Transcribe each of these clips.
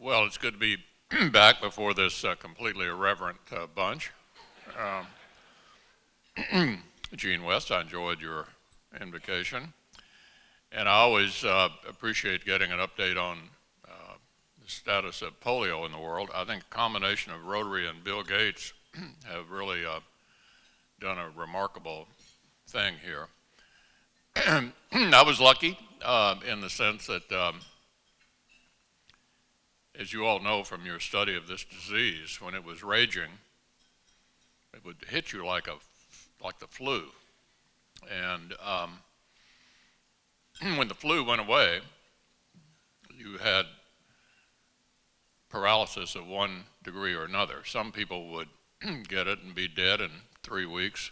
Well, it's good to be back before this completely irreverent bunch. Gene West, I enjoyed your invocation. And I always appreciate getting an update on the status of polio in the world. I think a combination of Rotary and Bill Gates have really done a remarkable thing here. I was lucky in the sense that as you all know from your study of this disease, when it was raging, it would hit you like the flu. And when the flu went away, you had paralysis of one degree or another. Some people would get it and be dead in 3 weeks.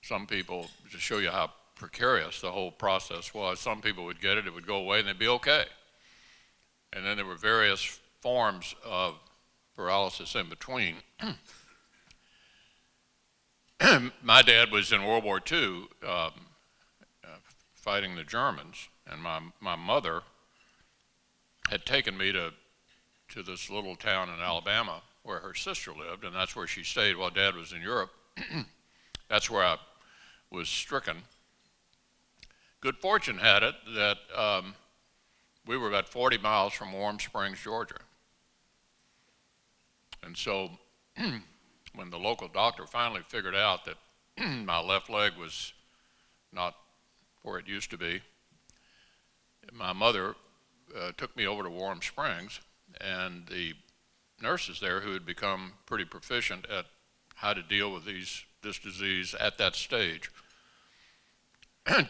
Some people, to show you how precarious the whole process was, some people would get it, it would go away, and they'd be okay. And then there were various forms of paralysis in between. My dad was in World War II fighting the Germans, and my mother had taken me to this little town in Alabama where her sister lived, and that's where she stayed while Dad was in Europe. That's where I was stricken. Good fortune had it that we were about 40 miles from Warm Springs, Georgia. And so when the local doctor finally figured out that my left leg was not where it used to be, my mother took me over to Warm Springs, and the nurses there, who had become pretty proficient at how to deal with this disease at that stage,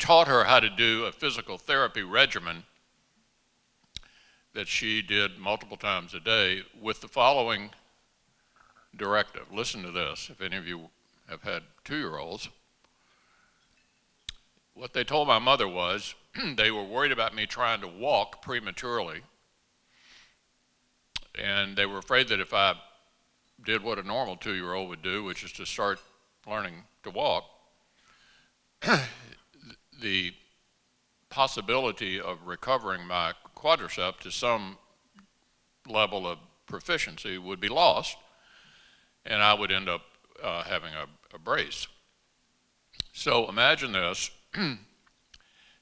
taught her how to do a physical therapy regimen that she did multiple times a day with the following directive. Listen to this, if any of you have had 2-year-olds. What they told my mother was they were worried about me trying to walk prematurely, and they were afraid that if I did what a normal 2-year-old would do, which is to start learning to walk, the possibility of recovering my quadricep to some level of proficiency would be lost, and I would end up having a brace. So imagine this.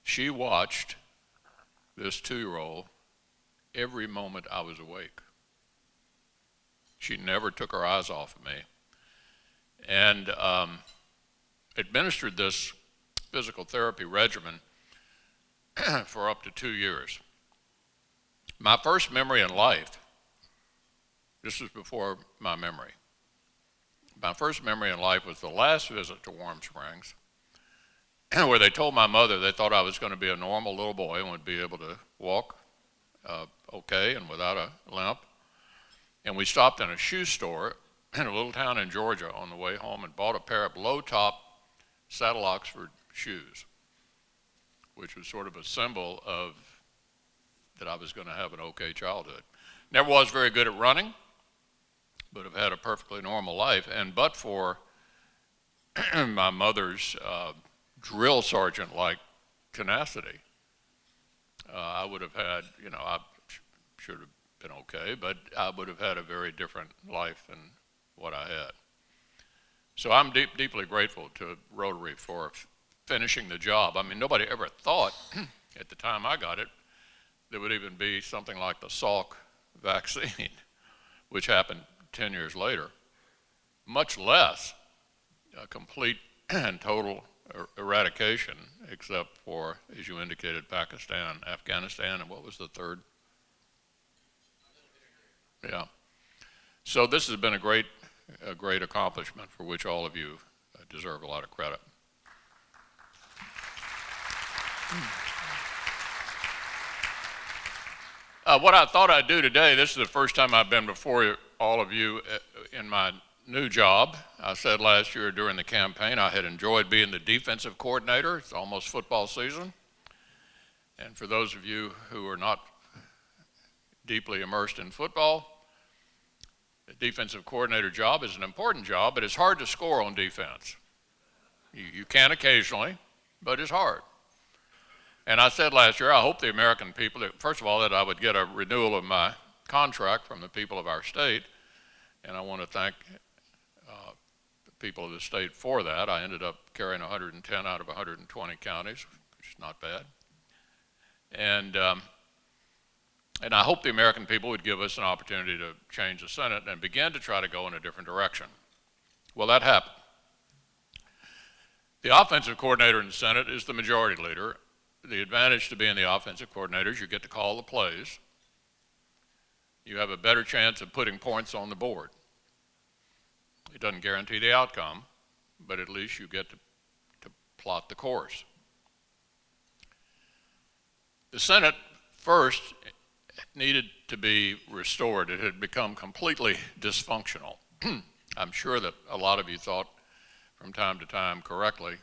She watched this 2-year-old every moment I was awake. She never took her eyes off of me, and administered this physical therapy regimen for up to 2 years. My first memory in life, this was before my memory, my first memory in life was the last visit to Warm Springs, where they told my mother they thought I was going to be a normal little boy and would be able to walk okay and without a limp. And we stopped in a shoe store in a little town in Georgia on the way home and bought a pair of low-top saddle Oxford shoes, which was sort of a symbol of that I was going to have an okay childhood. Never was very good at running, but have had a perfectly normal life. And but for my mother's drill sergeant-like tenacity, I would have had, I should have been okay, but I would have had a very different life than what I had. So I'm deeply grateful to Rotary for finishing the job. I mean, nobody ever thought at the time I got it there would even be something like the Salk vaccine, which happened 10 years later, much less a complete and total eradication, except for, as you indicated, Pakistan, Afghanistan, and what was the third? Yeah. So this has been a great accomplishment for which all of you deserve a lot of credit. What I thought I'd do today, this is the first time I've been before all of you in my new job. I said last year during the campaign I had enjoyed being the defensive coordinator. It's almost football season. And for those of you who are not deeply immersed in football, the defensive coordinator job is an important job, but it's hard to score on defense. You can occasionally, but it's hard. And I said last year, I hope the American people, first of all, that I would get a renewal of my contract from the people of our state, and I want to thank the people of the state for that. I ended up carrying 110 out of 120 counties, which is not bad. And I hope the American people would give us an opportunity to change the Senate and begin to try to go in a different direction. Well, that happened. The offensive coordinator in the Senate is the majority leader. The advantage to being the offensive coordinator is you get to call the plays. You have a better chance of putting points on the board. It doesn't guarantee the outcome, but at least you get to plot the course. The Senate first needed to be restored. It had become completely dysfunctional. I'm sure that a lot of you thought from time to time correctly,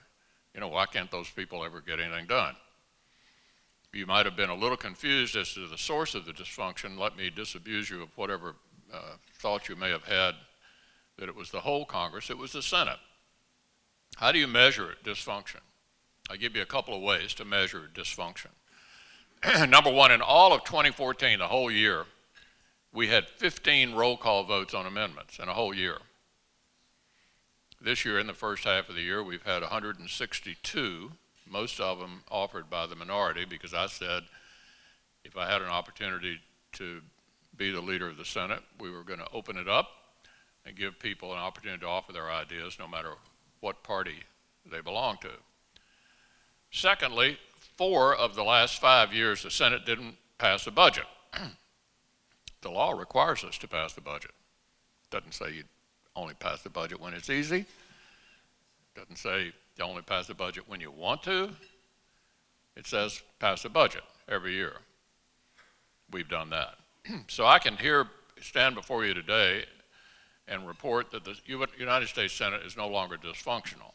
you know, why can't those people ever get anything done? You might have been a little confused as to the source of the dysfunction. Let me disabuse you of whatever thought you may have had that it was the whole Congress. It was the Senate. How do you measure dysfunction? I'll give you a couple of ways to measure dysfunction. Number one, in all of 2014, the whole year, we had 15 roll call votes on amendments in a whole year. This year, in the first half of the year, we've had 162, most of them offered by the minority, because I said if I had an opportunity to be the leader of the Senate, we were going to open it up and give people an opportunity to offer their ideas no matter what party they belong to. Secondly, 4 of the last 5 years, the Senate didn't pass a budget. The law requires us to pass the budget. It doesn't say you only pass the budget when it's easy. It doesn't say you only pass the budget when you want to. It says pass the budget every year. We've done that. So I can stand before you today and report that the United States Senate is no longer dysfunctional.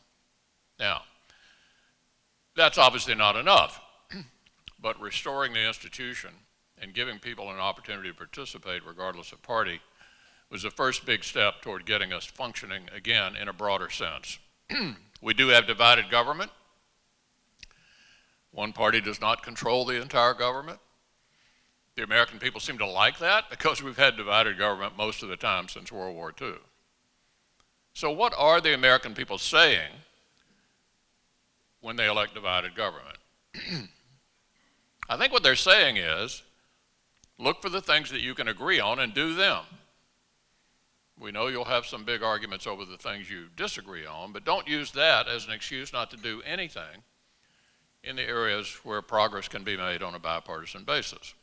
Now, that's obviously not enough, but restoring the institution and giving people an opportunity to participate regardless of party was the first big step toward getting us functioning again in a broader sense. We do have divided government. One party does not control the entire government. The American people seem to like that because we've had divided government most of the time since World War II. So what are the American people saying when they elect divided government? I think what they're saying is, look for the things that you can agree on and do them. We know you'll have some big arguments over the things you disagree on, but don't use that as an excuse not to do anything in the areas where progress can be made on a bipartisan basis.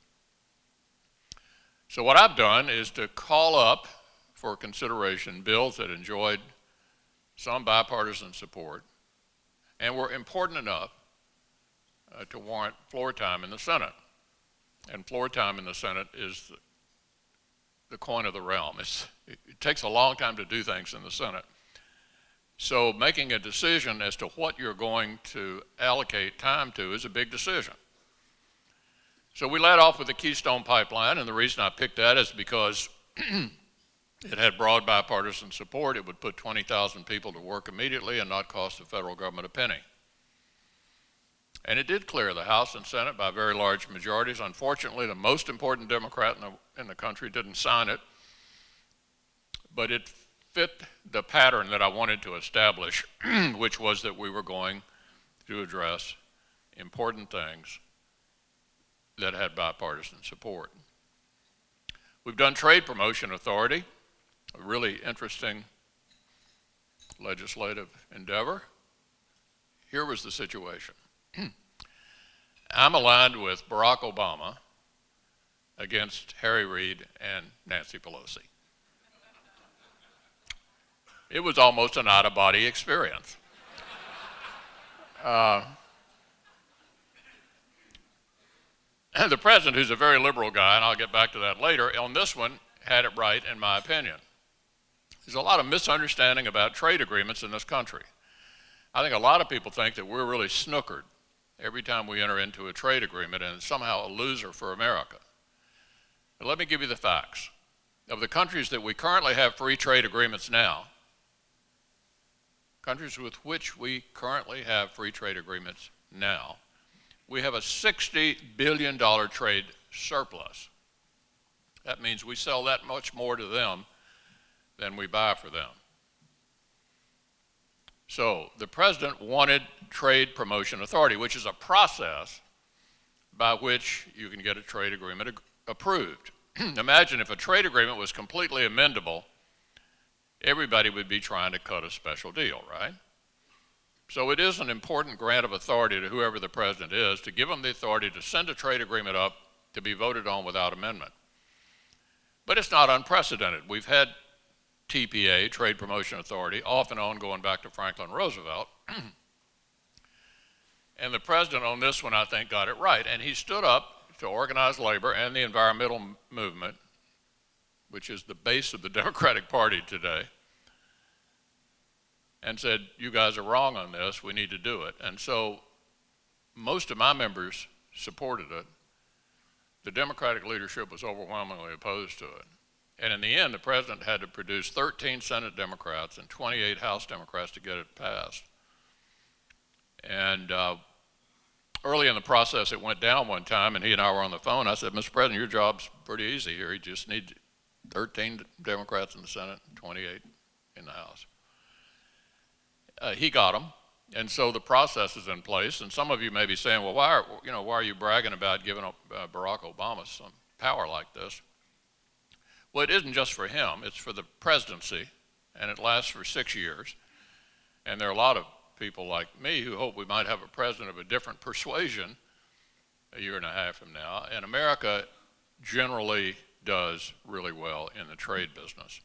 So what I've done is to call up for consideration bills that enjoyed some bipartisan support and were important enough to warrant floor time in the Senate. And floor time in the Senate is the coin of the realm. It takes a long time to do things in the Senate. So making a decision as to what you're going to allocate time to is a big decision. So we led off with the Keystone Pipeline, and the reason I picked that is because it had broad bipartisan support. It would put 20,000 people to work immediately and not cost the federal government a penny. And it did clear the House and Senate by very large majorities. Unfortunately, the most important Democrat in the country didn't sign it, but it fit the pattern that I wanted to establish, which was that we were going to address important things that had bipartisan support. We've done trade promotion authority, a really interesting legislative endeavor. Here was the situation. I'm aligned with Barack Obama against Harry Reid and Nancy Pelosi. It was almost an out-of-body experience. The president, who's a very liberal guy, and I'll get back to that later, on this one had it right in my opinion. There's a lot of misunderstanding about trade agreements in this country. I think a lot of people think that we're really snookered every time we enter into a trade agreement and it's somehow a loser for America. But let me give you the facts. Of the countries that we currently have free trade agreements now, countries with which we currently have free trade agreements now, we have a $60 billion trade surplus. That means we sell that much more to them than we buy for them. So the president wanted trade promotion authority, which is a process by which you can get a trade agreement approved. Imagine if a trade agreement was completely amendable, everybody would be trying to cut a special deal, right? So it is an important grant of authority to whoever the president is to give them the authority to send a trade agreement up to be voted on without amendment. But it's not unprecedented. We've had TPA, Trade Promotion Authority, off and on going back to Franklin Roosevelt. And the president on this one, I think, got it right. And he stood up to organize labor and the environmental movement, which is the base of the Democratic Party today, and said, you guys are wrong on this, we need to do it. And so most of my members supported it. The Democratic leadership was overwhelmingly opposed to it. And in the end, the president had to produce 13 Senate Democrats and 28 House Democrats to get it passed. And early in the process, it went down one time, and he and I were on the phone. I said, Mr. President, your job's pretty easy here. You just need 13 Democrats in the Senate and 28 in the House. He got them, and so the process is in place. And some of you may be saying, well, why are you bragging about giving up Barack Obama some power like this? Well, it isn't just for him. It's for the presidency, and it lasts for 6 years. And there are a lot of people like me who hope we might have a president of a different persuasion a year and a half from now. And America generally does really well in the trade business.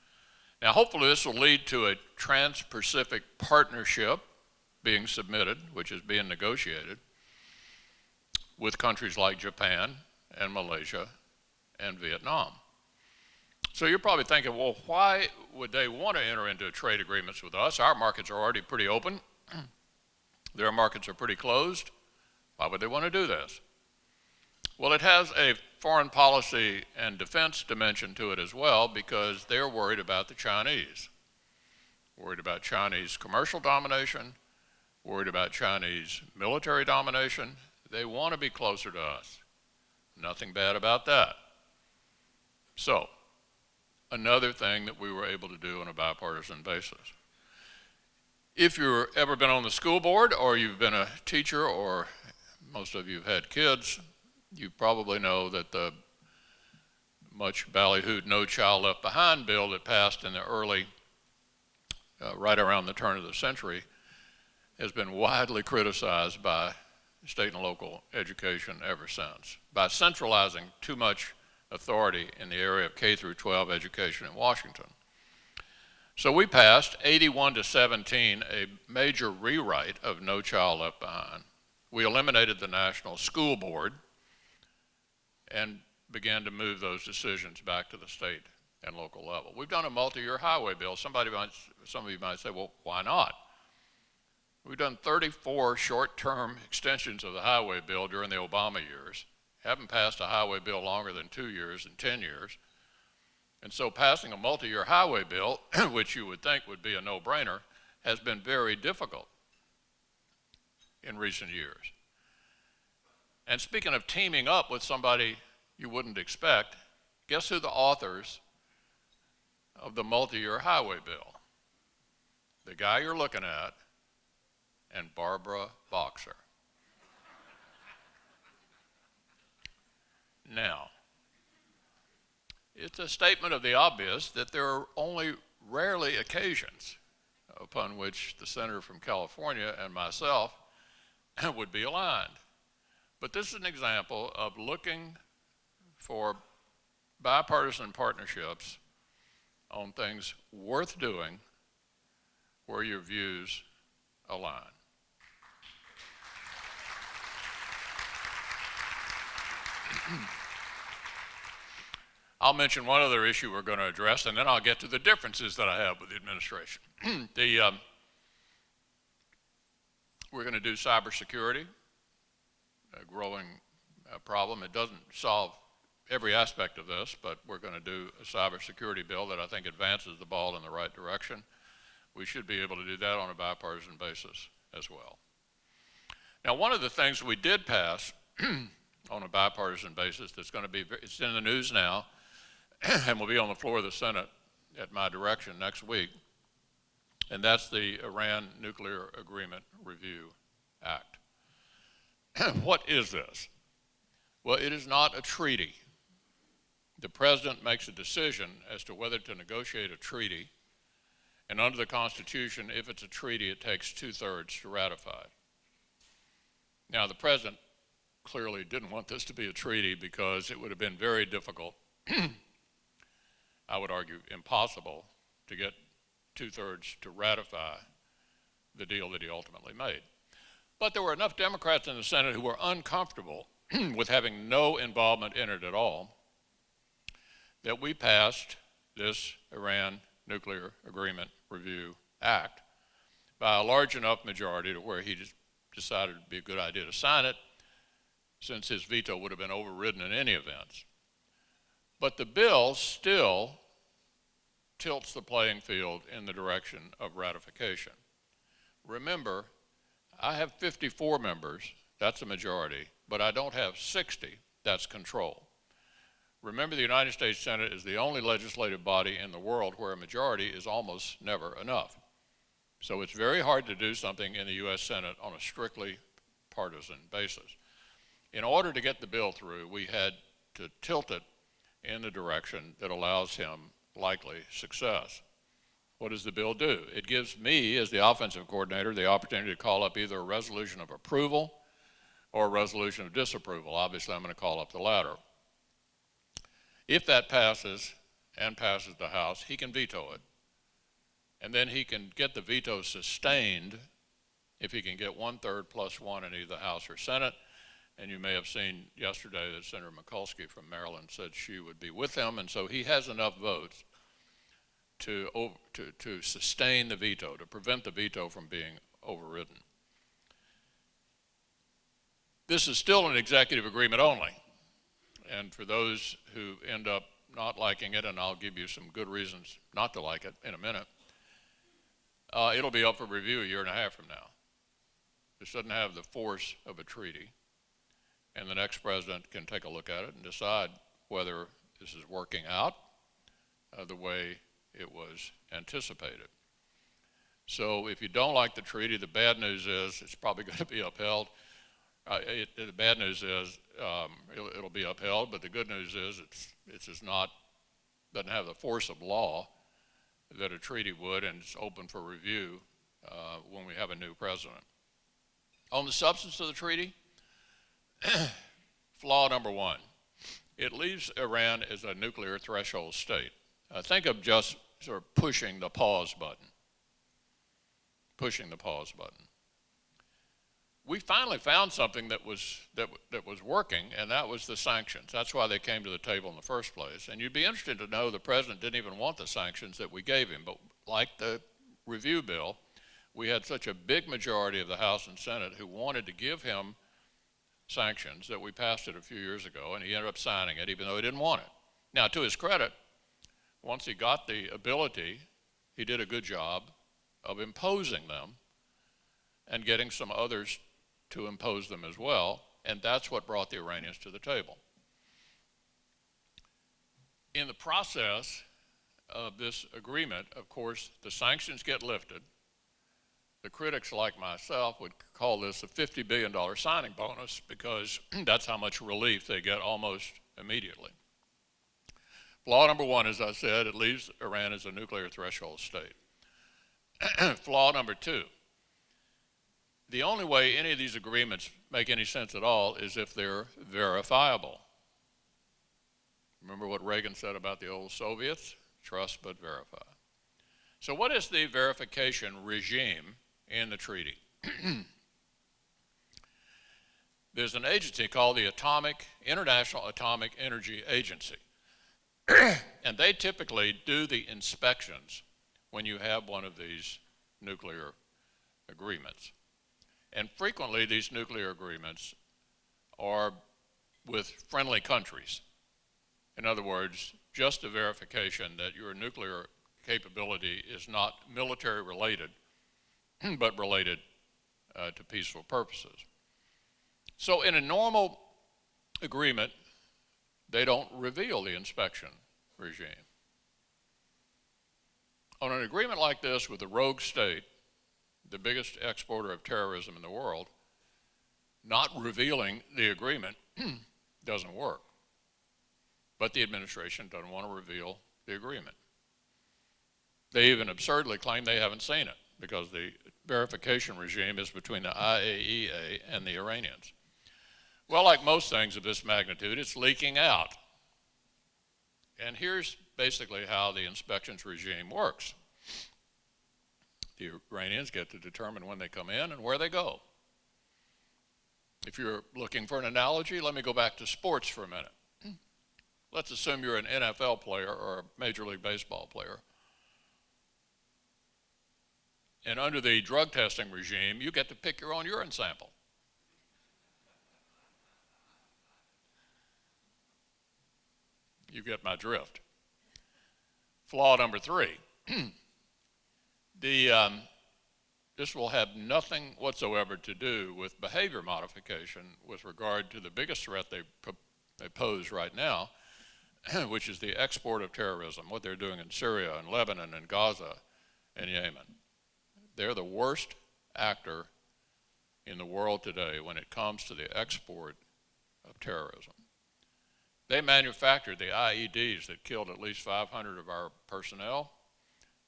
Now, hopefully this will lead to a Trans-Pacific Partnership being submitted, which is being negotiated, with countries like Japan and Malaysia and Vietnam. So you're probably thinking, well, why would they want to enter into trade agreements with us? Our markets are already pretty open. Their markets are pretty closed. Why would they want to do this? Well, it has a foreign policy and defense dimension to it as well, because they're worried about the Chinese. Worried about Chinese commercial domination, worried about Chinese military domination. They want to be closer to us. Nothing bad about that. So, another thing that we were able to do on a bipartisan basis. If you've ever been on the school board, or you've been a teacher, or most of you have had kids, you probably know that the much ballyhooed No Child Left Behind bill that passed in the early, right around the turn of the century, has been widely criticized by state and local education ever since, by centralizing too much authority in the area of K through 12 education in Washington. So we passed 81-17, a major rewrite of No Child Left Behind. We eliminated the National School Board and began to move those decisions back to the state and local level. We've done a multi-year highway bill. Some of you might say, well, why not? We've done 34 short-term extensions of the highway bill during the Obama years. Haven't passed a highway bill longer than 2 years and 10 years. And so passing a multi-year highway bill, which you would think would be a no-brainer, has been very difficult in recent years. And speaking of teaming up with somebody you wouldn't expect, guess who the authors of the multi-year highway bill? The guy you're looking at and Barbara Boxer. Now, it's a statement of the obvious that there are only rarely occasions upon which the senator from California and myself would be aligned. But this is an example of looking for bipartisan partnerships on things worth doing where your views align. I'll mention one other issue we're going to address, and then I'll get to the differences that I have with the administration. We're going to do cybersecurity, a growing problem. It doesn't solve every aspect of this, but we're going to do a cybersecurity bill that I think advances the ball in the right direction. We should be able to do that on a bipartisan basis as well. Now, one of the things we did pass on a bipartisan basis that's going to be, it's in the news now, and will be on the floor of the Senate at my direction next week, and that's the Iran Nuclear Agreement Review Act. What is this? Well, it is not a treaty. The president makes a decision as to whether to negotiate a treaty, and under the Constitution, if it's a treaty, it takes 2/3 to ratify it. Now, the president clearly didn't want this to be a treaty because it would have been very difficult, I would argue impossible, to get 2/3 to ratify the deal that he ultimately made. But there were enough Democrats in the Senate who were uncomfortable with having no involvement in it at all that we passed this Iran Nuclear Agreement Review Act by a large enough majority to where he just decided it would be a good idea to sign it, since his veto would have been overridden in any event. But the bill still tilts the playing field in the direction of ratification. Remember, I have 54 members, that's a majority, but I don't have 60, that's control. Remember, the United States Senate is the only legislative body in the world where a majority is almost never enough. So it's very hard to do something in the U.S. Senate on a strictly partisan basis. In order to get the bill through, we had to tilt it in the direction that allows him likely success. What does the bill do? It gives me, as the offensive coordinator, the opportunity to call up either a resolution of approval or a resolution of disapproval. Obviously, I'm going to call up the latter. If that passes and passes the House, he can veto it. And then he can get the veto sustained if he can get 1/3 plus 1 in either the House or Senate. And you may have seen yesterday that Senator McConnell from Maryland said she would be with him, and so he has enough votes to sustain the veto, to prevent the veto from being overridden. This is still an executive agreement only, and for those who end up not liking it, and I'll give you some good reasons not to like it in a minute, it'll be up for review a year and a half from now. This doesn't have the force of a treaty, and the next president can take a look at it and decide whether this is working out the way it was anticipated. So if you don't like the treaty, the bad news is it's probably going to be upheld. The bad news is it'll be upheld, but the good news is it's just doesn't have the force of law that a treaty would, and it's open for review when we have a new president. On the substance of the treaty, flaw number one, it leaves Iran as a nuclear threshold state. Think of just sort of pushing the pause button. Pushing the pause button. We finally found something that was working, and that was the sanctions. That's why they came to the table in the first place. And you'd be interested to know the president didn't even want the sanctions that we gave him. But like the review bill, we had such a big majority of the House and Senate who wanted to give him sanctions that we passed it a few years ago, and he ended up signing it even though he didn't want it. Now, to his credit, once he got the ability, he did a good job of imposing them and getting some others to impose them as well, and that's what brought the Iranians to the table. In the process of this agreement, of course, the sanctions get lifted. The critics like myself would call this a $50 billion signing bonus because that's how much relief they get almost immediately. Flaw number one, as I said, it leaves Iran as a nuclear threshold state. Flaw number two, the only way any of these agreements make any sense at all is if they're verifiable. Remember what Reagan said about the old Soviets? Trust but verify. So what is the verification regime in the treaty? There's an agency called the International Atomic Energy Agency. And they typically do the inspections when you have one of these nuclear agreements. And frequently these nuclear agreements are with friendly countries. In other words, just a verification that your nuclear capability is not military related, but related to peaceful purposes. So in a normal agreement, they don't reveal the inspection regime. On an agreement like this with a rogue state, the biggest exporter of terrorism in the world, not revealing the agreement doesn't work. But the administration doesn't want to reveal the agreement. They even absurdly claim they haven't seen it because the verification regime is between the IAEA and the Iranians. Well, like most things of this magnitude, it's leaking out. And here's basically how the inspections regime works. The Iranians get to determine when they come in and where they go. If you're looking for an analogy, let me go back to sports for a minute. Let's assume you're an NFL player or a Major League Baseball player. And under the drug testing regime, you get to pick your own urine sample. You get my drift. Flaw number 3. This will have nothing whatsoever to do with behavior modification with regard to the biggest threat they pose right now, which is the export of terrorism, what they're doing in Syria and Lebanon and Gaza and Yemen. They're the worst actor in the world today when it comes to the export of terrorism. They manufactured the IEDs that killed at least 500 of our personnel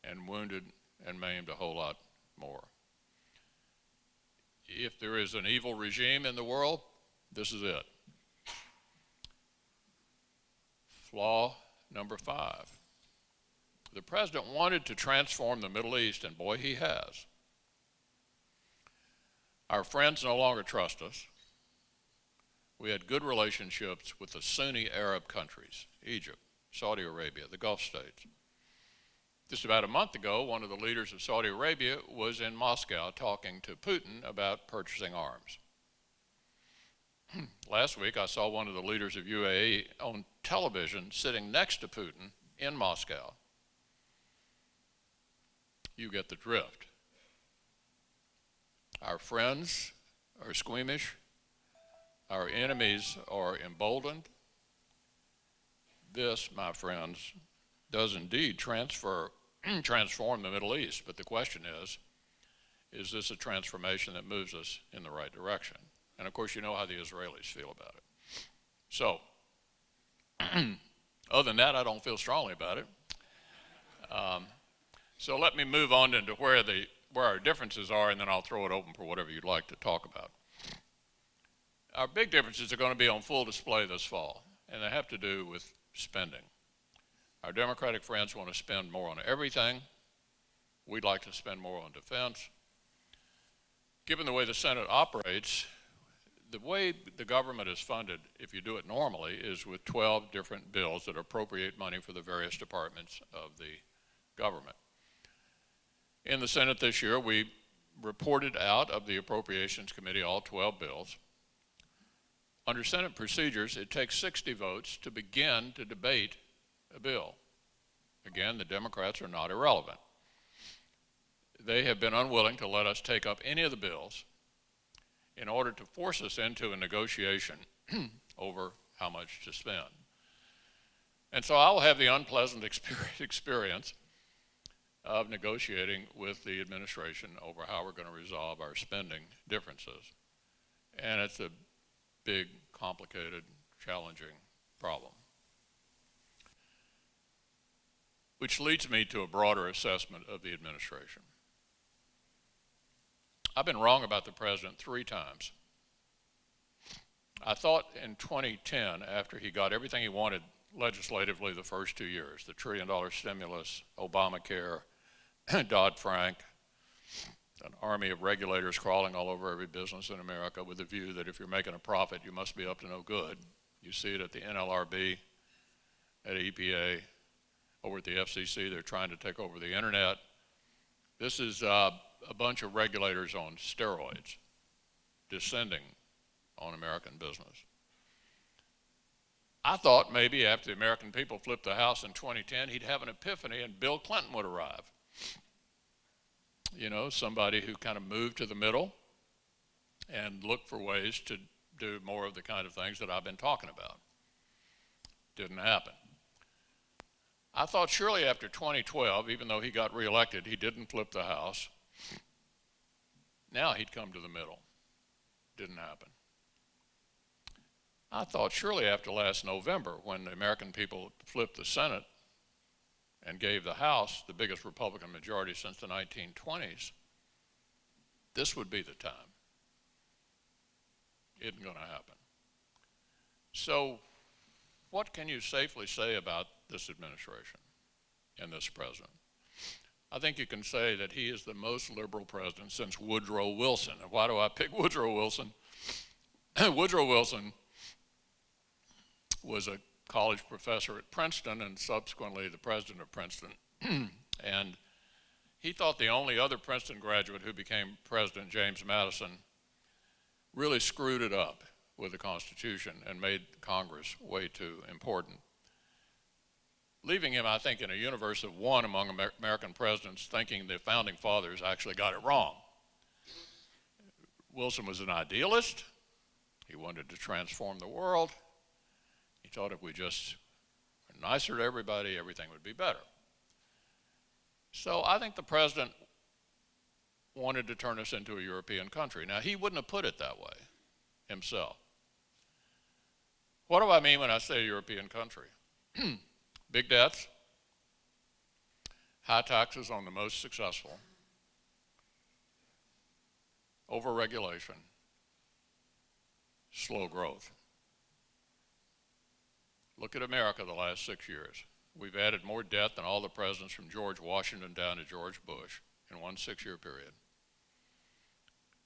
and wounded and maimed a whole lot more. If there is an evil regime in the world, this is it. Flaw number 5. The president wanted to transform the Middle East, and boy, he has. Our friends no longer trust us. We had good relationships with the Sunni Arab countries, Egypt, Saudi Arabia, the Gulf states. Just about a month ago, one of the leaders of Saudi Arabia was in Moscow talking to Putin about purchasing arms. Last week, I saw one of the leaders of UAE on television sitting next to Putin in Moscow. You get the drift. Our friends are squeamish. Our enemies are emboldened. This, my friends, does indeed transform the Middle East, but the question is this a transformation that moves us in the right direction? And of course, you know how the Israelis feel about it. So, other than that, I don't feel strongly about it. So let me move on into where our differences are, and then I'll throw it open for whatever you'd like to talk about. Our big differences are going to be on full display this fall, and they have to do with spending. Our Democratic friends want to spend more on everything. We'd like to spend more on defense. Given the way the Senate operates, the way the government is funded, if you do it normally, is with 12 different bills that appropriate money for the various departments of the government. In the Senate this year, we reported out of the Appropriations Committee all 12 bills. Under Senate procedures, it takes 60 votes to begin to debate a bill. Again, the Democrats are not irrelevant. They have been unwilling to let us take up any of the bills in order to force us into a negotiation over how much to spend. And so I'll have the unpleasant experience of negotiating with the administration over how we're going to resolve our spending differences. And it's a big, complicated, challenging problem. Which leads me to a broader assessment of the administration. I've been wrong about the president 3 times. I thought in 2010, after he got everything he wanted legislatively the first 2 years, the $1 trillion stimulus, Obamacare, Dodd-Frank, an army of regulators crawling all over every business in America with the view that if you're making a profit, you must be up to no good. You see it at the NLRB, at EPA, over at the FCC. They're trying to take over the internet. This is a bunch of regulators on steroids descending on American business. I thought maybe after the American people flipped the House in 2010, he'd have an epiphany and Bill Clinton would arrive. You know, somebody who kind of moved to the middle and looked for ways to do more of the kind of things that I've been talking about. Didn't happen. I thought surely after 2012, even though he got reelected, he didn't flip the House. Now he'd come to the middle. Didn't happen. I thought surely after last November, when the American people flipped the Senate and gave the House the biggest Republican majority since the 1920s, this would be the time. Isn't going to happen. So what can you safely say about this administration and this president? I think you can say that he is the most liberal president since Woodrow Wilson. And why do I pick Woodrow Wilson? Woodrow Wilson was a college professor at Princeton and subsequently the president of Princeton. And he thought the only other Princeton graduate who became president, James Madison, really screwed it up with the Constitution and made Congress way too important, leaving him, I think, in a universe of one among American presidents thinking the founding fathers actually got it wrong. Wilson was an idealist. He wanted to transform the world. He thought if we just were nicer to everybody, everything would be better. So I think the president wanted to turn us into a European country. Now, he wouldn't have put it that way himself. What do I mean when I say European country? Big debts, high taxes on the most successful, overregulation, slow growth. Look at America the last 6 years. We've added more debt than all the presidents from George Washington down to George Bush in one 6-year period.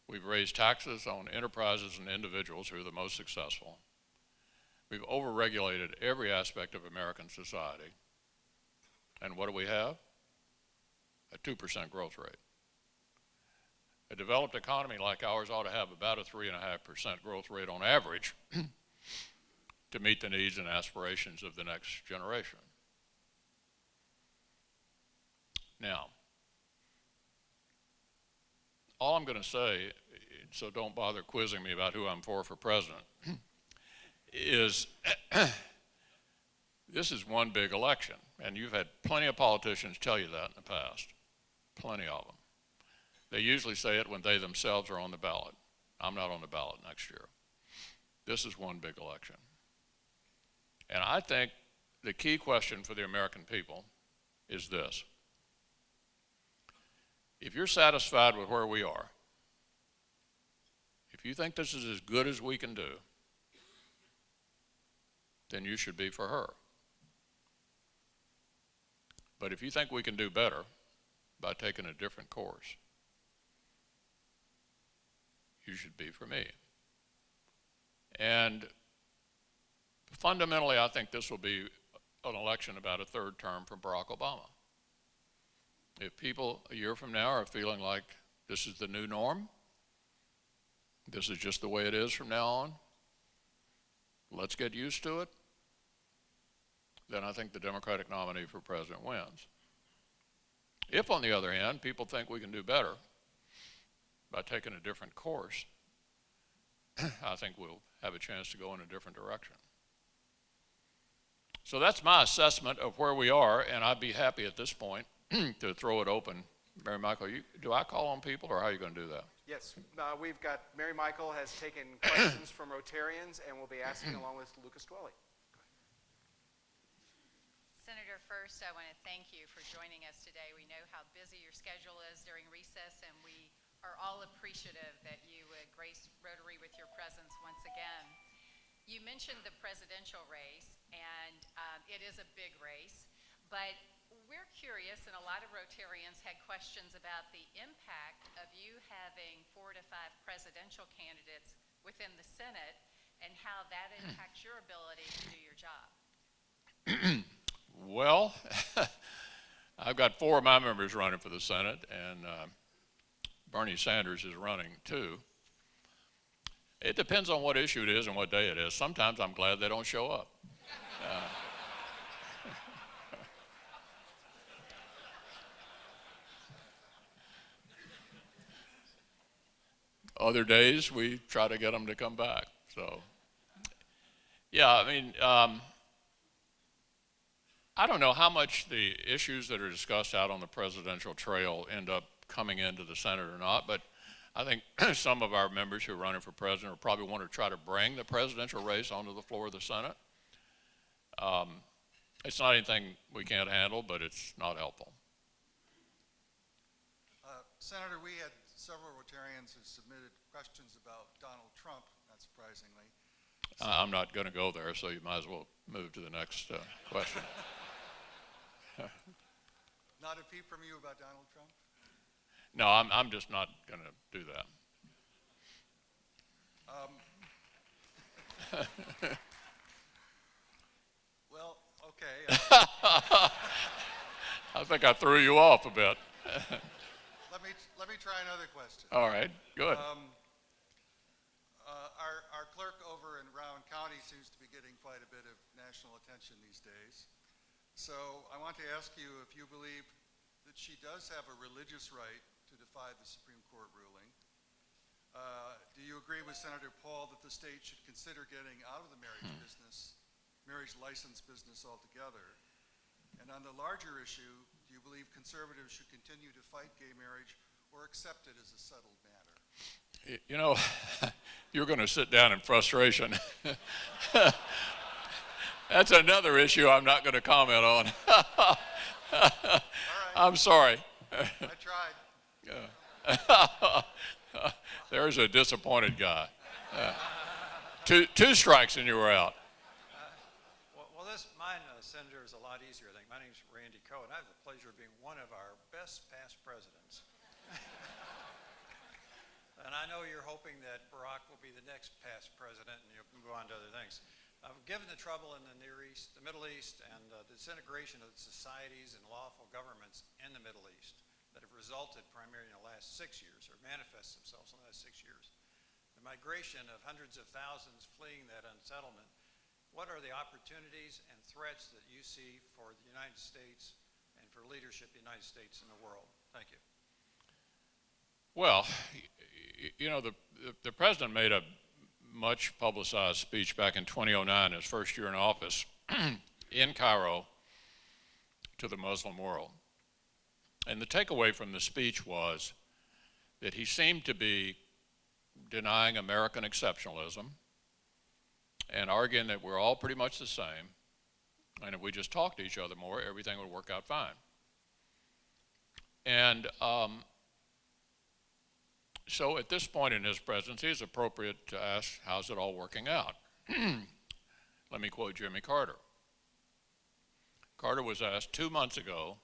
We've raised taxes on enterprises and individuals who are the most successful. We've overregulated every aspect of American society. And what do we have? A 2% growth rate. A developed economy like ours ought to have about a 3.5% growth rate on average to meet the needs and aspirations of the next generation. Now, all I'm going to say, so don't bother quizzing me about who I'm for president, is this is one big election, and you've had plenty of politicians tell you that in the past, plenty of them. They usually say it when they themselves are on the ballot. I'm not on the ballot next year. This is one big election. And I think the key question for the American people is this. If you're satisfied with where we are, if you think this is as good as we can do, then you should be for her. But if you think we can do better by taking a different course, you should be for me. And fundamentally, I think this will be an election about a third term for Barack Obama. If people a year from now are feeling like this is the new norm, this is just the way it is from now on, let's get used to it, then I think the Democratic nominee for president wins. If, on the other hand, people think we can do better by taking a different course, I think we'll have a chance to go in a different direction. So that's my assessment of where we are, and I'd be happy at this point to throw it open. Mary Michael, do I call on people, or how are you going to do that? Yes, we've got, Mary Michael has taken questions from Rotarians, and we'll be asking along with Lucas Dwelly. Senator, first I want to thank you for joining us today. We know how busy your schedule is during recess, and we are all appreciative that you would grace Rotary with your presence once again. You mentioned the presidential race, and it is a big race, but we're curious, and a lot of Rotarians had questions about the impact of you having 4 to 5 presidential candidates within the Senate and how that impacts your ability to do your job. Well, I've got 4 of my members running for the Senate, and Bernie Sanders is running too. It depends on what issue it is and what day it is. Sometimes I'm glad they don't show up. Other days we try to get them to come back. So, yeah, I mean, I don't know how much the issues that are discussed out on the presidential trail end up coming into the Senate or not, but I think some of our members who are running for president will probably want to try to bring the presidential race onto the floor of the Senate. It's not anything we can't handle, but it's not helpful. Senator, we had several Rotarians who submitted questions about Donald Trump, not surprisingly. I'm not going to go there, so you might as well move to the next question. Not a peep from you about Donald Trump? No, I'm just not going to do that. Well, okay. I think I threw you off a bit. Let me try another question. All right, good. Our clerk over in Rowan County seems to be getting quite a bit of national attention these days. So I want to ask you if you believe that she does have a religious right to defy the Supreme Court ruling. Do you agree with Senator Paul that the state should consider getting out of the marriage license business altogether? And on the larger issue, do you believe conservatives should continue to fight gay marriage or accept it as a settled matter? You know, you're going to sit down in frustration. That's another issue I'm not going to comment on. All right. I'm sorry. I tried. There's a disappointed guy. Two strikes and you were out. Well, mine, Senator, is a lot easier, I think. My name's Randy Coe, and I have the pleasure of being one of our best past presidents. And I know you're hoping that Barack will be the next past president, and you'll go on to other things. Given the trouble in the Near East, the Middle East, and the disintegration of the societies and lawful governments in the Middle East that have resulted primarily in the last 6 years, or manifest themselves in the last 6 years, the migration of hundreds of thousands fleeing that unsettlement, what are the opportunities and threats that you see for the United States and for leadership of the United States in the world? Thank you. Well, you know, the president made a much publicized speech back in 2009, his first year in office, in Cairo to the Muslim world. And the takeaway from the speech was that he seemed to be denying American exceptionalism and arguing that we're all pretty much the same, and if we just talk to each other more, everything would work out fine. And so at this point in his presidency, it's appropriate to ask, how's it all working out? Let me quote Jimmy Carter. Carter was asked 2 months ago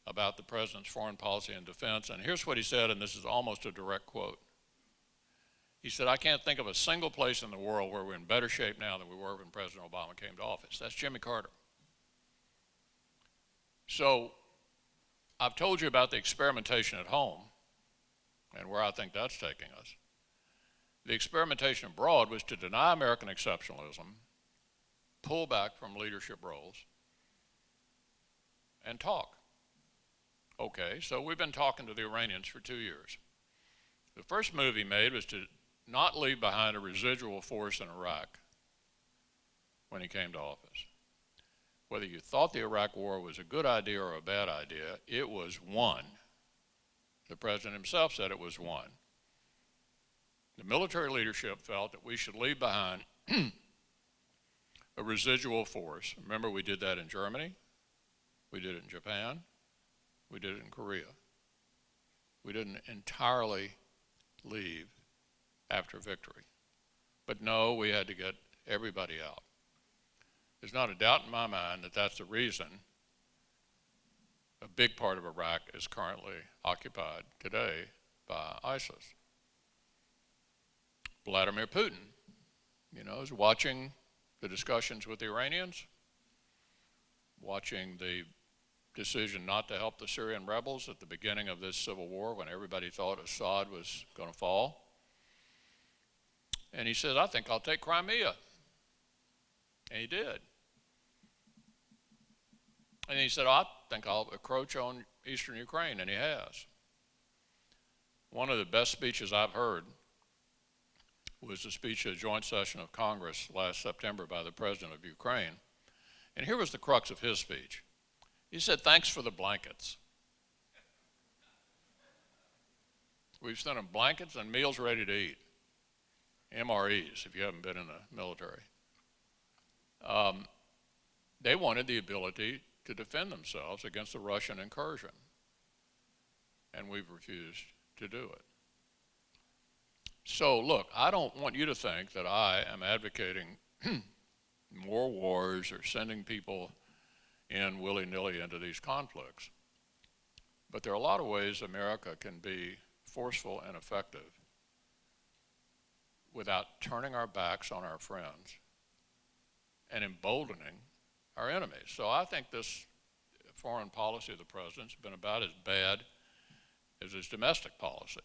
about the president's foreign policy and defense, and here's what he said, and this is almost a direct quote. He said, I can't think of a single place in the world where we're in better shape now than we were when President Obama came to office. That's Jimmy Carter. So I've told you about the experimentation at home and where I think that's taking us. The experimentation abroad was to deny American exceptionalism, pull back from leadership roles, and talk. Okay, so we've been talking to the Iranians for 2 years. The first move he made was to not leave behind a residual force in Iraq when he came to office. Whether you thought the Iraq war was a good idea or a bad idea, it was won. The president himself said it was won. The military leadership felt that we should leave behind a residual force. Remember, we did that in Germany, we did it in Japan, we did it in Korea. We didn't entirely leave after victory. But no, we had to get everybody out. There's not a doubt in my mind that that's the reason a big part of Iraq is currently occupied today by ISIS. Vladimir Putin, you know, is watching the discussions with the Iranians, watching the decision not to help the Syrian rebels at the beginning of this civil war when everybody thought Assad was going to fall. And he said, I think I'll take Crimea. And he did. And he said, I think I'll encroach on eastern Ukraine, and he has. One of the best speeches I've heard was the speech at a joint session of Congress last September by the president of Ukraine. And here was the crux of his speech. He said, "Thanks for the blankets." We've sent them blankets and meals ready to eat. MREs, if you haven't been in the military. They wanted the ability to defend themselves against the Russian incursion, and we've refused to do it. So look, I don't want you to think that I am advocating more wars or sending people in willy-nilly into these conflicts. But there are a lot of ways America can be forceful and effective without turning our backs on our friends and emboldening our enemies. So I think this foreign policy of the president's been about as bad as his domestic policy.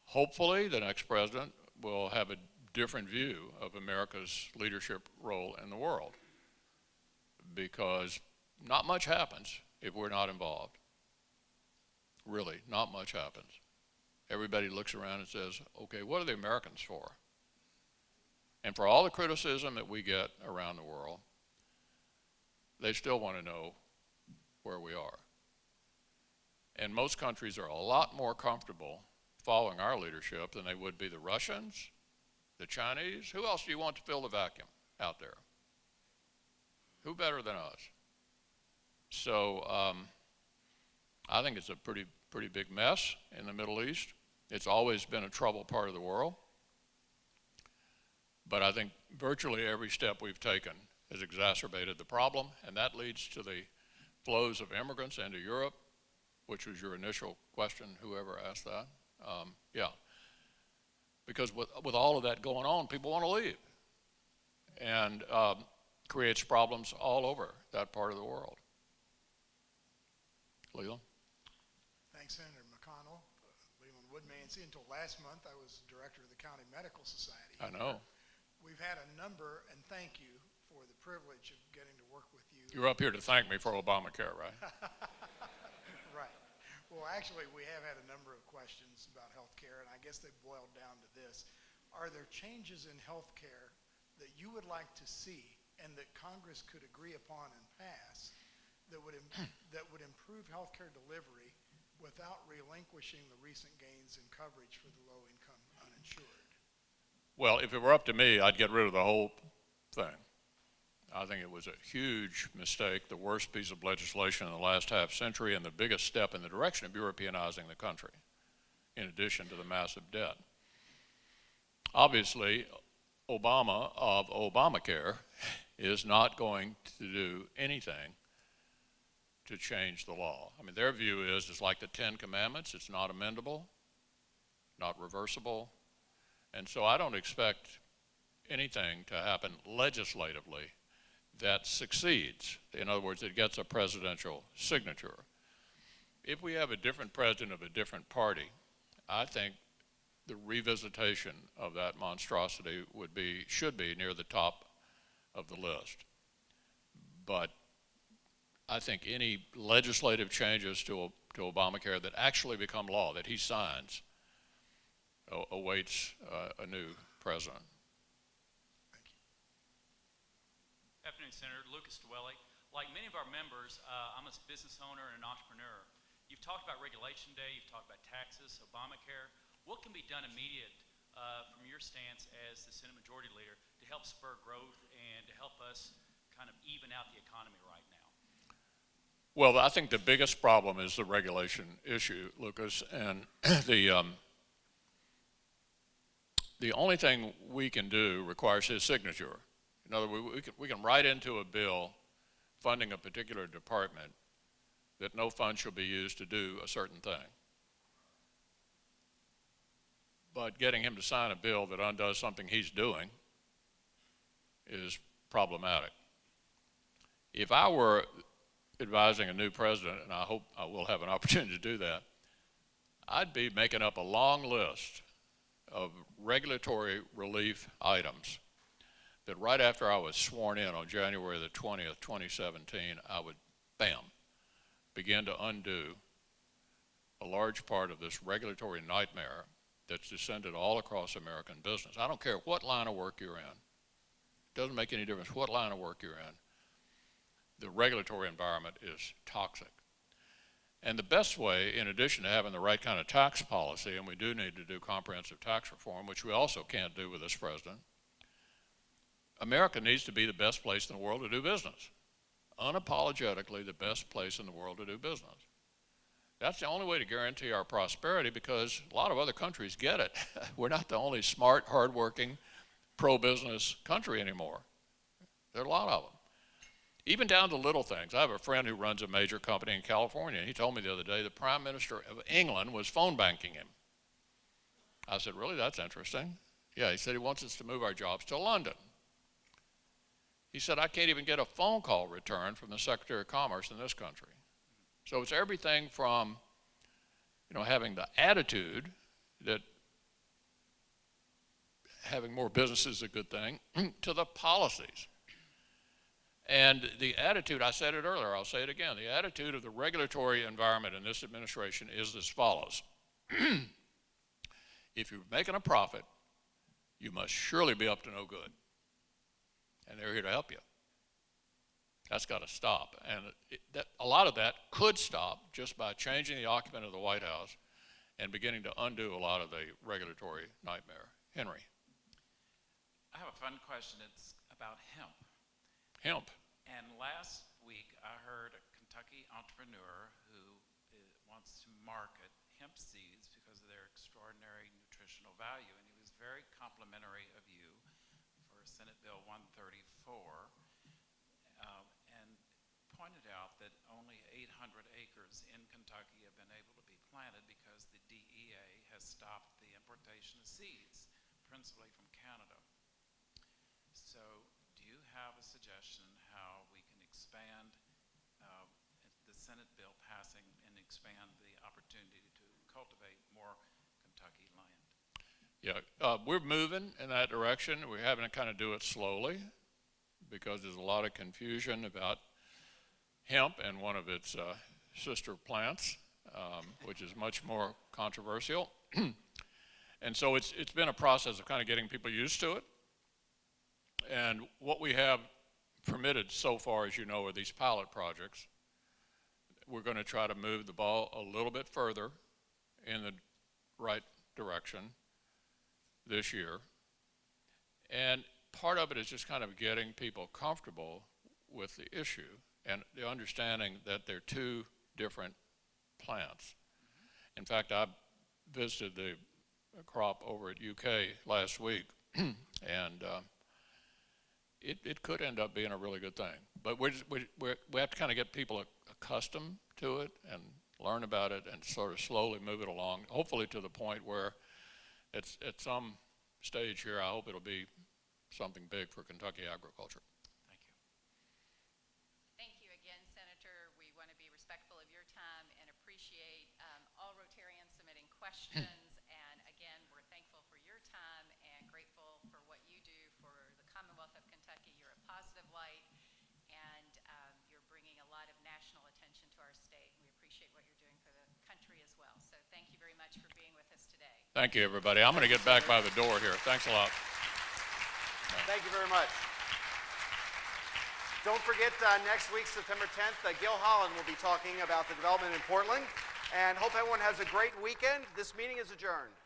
Hopefully the next president will have a different view of America's leadership role in the world, because not much happens if we're not involved. Really, not much happens. Everybody looks around and says, okay, what are the Americans for? And for all the criticism that we get around the world, they still want to know where we are. And most countries are a lot more comfortable following our leadership than they would be the Russians, the Chinese. Who else do you want to fill the vacuum out there? Who better than us? So I think it's a pretty big mess in the Middle East. It's always been a troubled part of the world. But I think virtually every step we've taken has exacerbated the problem, and that leads to the flows of immigrants into Europe, which was your initial question, whoever asked that. Yeah. Because with all of that going on, people want to leave. And creates problems all over that part of the world. Leland? Thanks, Senator McConnell. Leland Woodmansey. Until last month, I was director of the County Medical Society. I know. We've had a number, and thank you for the privilege of getting to work with you. You're up here to thank me for Obamacare, right? Right. Well, actually, we have had a number of questions about health care, and I guess they boiled down to this. Are there changes in health care that you would like to see and that Congress could agree upon and pass that would improve health care delivery without relinquishing the recent gains in coverage for the low-income uninsured? Well, if it were up to me, I'd get rid of the whole thing. I think it was a huge mistake, the worst piece of legislation in the last half century, and the biggest step in the direction of Europeanizing the country, in addition to the massive debt. Obviously, Obama of Obamacare is not going to do anything to change the law. I mean, their view is it's like the Ten Commandments. It's not amendable, not reversible. And so I don't expect anything to happen legislatively that succeeds. In other words, it gets a presidential signature. If we have a different president of a different party, I think the revisitation of that monstrosity should be near the top of the list. But I think any legislative changes to Obamacare that actually become law, that he signs, awaits a new president. Thank you. Afternoon, Senator. Lucas Dwelly. Like many of our members, I'm a business owner and an entrepreneur. You've talked about Regulation Day, you've talked about taxes, Obamacare. What can be done immediate from your stance as the Senate Majority Leader to help spur growth and to help us kind of even out the economy right now? Well, I think the biggest problem is the regulation issue, Lucas, and the only thing we can do requires his signature. In other words, we can write into a bill funding a particular department that no fund shall be used to do a certain thing. But getting him to sign a bill that undoes something he's doing is problematic. If I were advising a new president, and I hope I will have an opportunity to do that, I'd be making up a long list of regulatory relief items that right after I was sworn in on January the 20th, 2017, I would, bam, begin to undo a large part of this regulatory nightmare that's descended all across American business. I don't care what line of work you're in. doesn't make any difference what line of work you're in. The regulatory environment is toxic. And the best way, in addition to having the right kind of tax policy, and we do need to do comprehensive tax reform, which we also can't do with this president, America needs to be the best place in the world to do business. Unapologetically the best place in the world to do business. That's the only way to guarantee our prosperity, because a lot of other countries get it. We're not the only smart, hardworking, pro-business country anymore. There are a lot of them. Even down to little things. I have a friend who runs a major company in California, and he told me the other day the Prime Minister of England was phone banking him. I said, really? That's interesting. Yeah, he said he wants us to move our jobs to London. He said, I can't even get a phone call returned from the Secretary of Commerce in this country. So it's everything from, having the attitude that having more business is a good thing, to the policies. And the attitude, I said it earlier, I'll say it again, the attitude of the regulatory environment in this administration is as follows. If you're making a profit, you must surely be up to no good. And they're here to help you. That's got to stop. And a lot of that could stop just by changing the occupant of the White House and beginning to undo a lot of the regulatory nightmare. Henry. I have a fun question. It's about hemp. Hemp. And last week I heard a Kentucky entrepreneur who wants to market hemp seeds because of their extraordinary nutritional value. And he was very complimentary of you for Senate Bill 134 and pointed out that only 800 acres in Kentucky have been able to be planted because the DEA has stopped the importation of seeds, principally from Canada. So do you have a suggestion how we can expand the Senate bill passing and expand the opportunity to cultivate more Kentucky land? Yeah, we're moving in that direction. We're having to kind of do it slowly because there's a lot of confusion about hemp and one of its sister plants, which is much more controversial. And so it's been a process of kind of getting people used to it. And what we have permitted so far, as you know, are these pilot projects. We're going to try to move the ball a little bit further in the right direction this year. And part of it is just kind of getting people comfortable with the issue and the understanding that they're two different plants. In fact, I visited the crop over at UK last week, and it could end up being a really good thing. But we have to kind of get people accustomed to it and learn about it and sort of slowly move it along, hopefully to the point where it's at some stage here, I hope it'll be something big for Kentucky agriculture. Thank you. Thank you again, Senator. We want to be respectful of your time and appreciate all Rotarians submitting questions. And again, we're thankful for your time and grateful for what you do for the Commonwealth of Kentucky. You're a positive light, and you're bringing a lot of national attention to our state. We appreciate what you're doing for the country as well. So thank you very much for being with us today. Thank you, everybody. I'm going to get back by the door here. Thanks a lot. Thank you very much. Don't forget, next week, September 10th, Gil Holland will be talking about the development in Portland. And hope everyone has a great weekend. This meeting is adjourned.